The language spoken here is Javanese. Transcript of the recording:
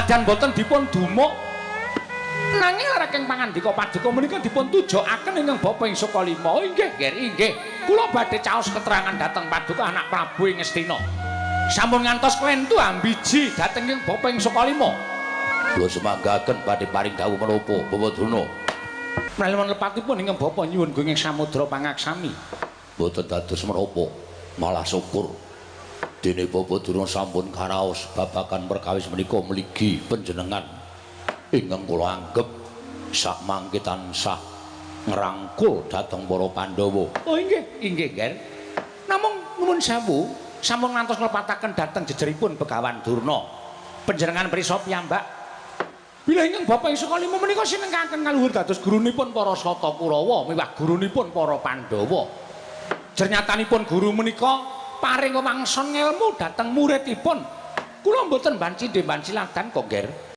senajan boten dipun dumuk nanging saking pangandika paduka menika dipun tujokaken ingkang Bapa ing Sukalima. Oh inggih, Ger, inggih. Kula badhe caos keterangan dhateng paduka anak Prabu ing Ngastina. Sampun ngantos klentu ambiji dhateng ing Bapa ing Sukalima. Kula semanggaken badhe paring dawuh menapa, Bapak Drona. Menawi lepatipun ingkang Bapa nyuwun ing samudra pangaksami. Boten dados menapa, malah syukur. Dene Bapak Drona sampun karaos babagan perkawis menika mligi panjenengan ingkang kula anggep sak mangke tansah ngrangkul dhateng para Pandhawa. Oh inggih, inggih, Ger. Namung nuwun sewu, sampun ngantos nglepataken dhateng jejeripun Begawan Durna. Panjenengan prisa piyambak bila ingkang Bapak ing Sukalima menika sinengkaken kaluhur dados gurunipun para Sata Kurawa miwah gurunipun para Pandhawa. Jernyatanipun guru menika paring wewangson ngelmu dhateng muridipun. Kula mboten banci ndemban siladan kok, Ger.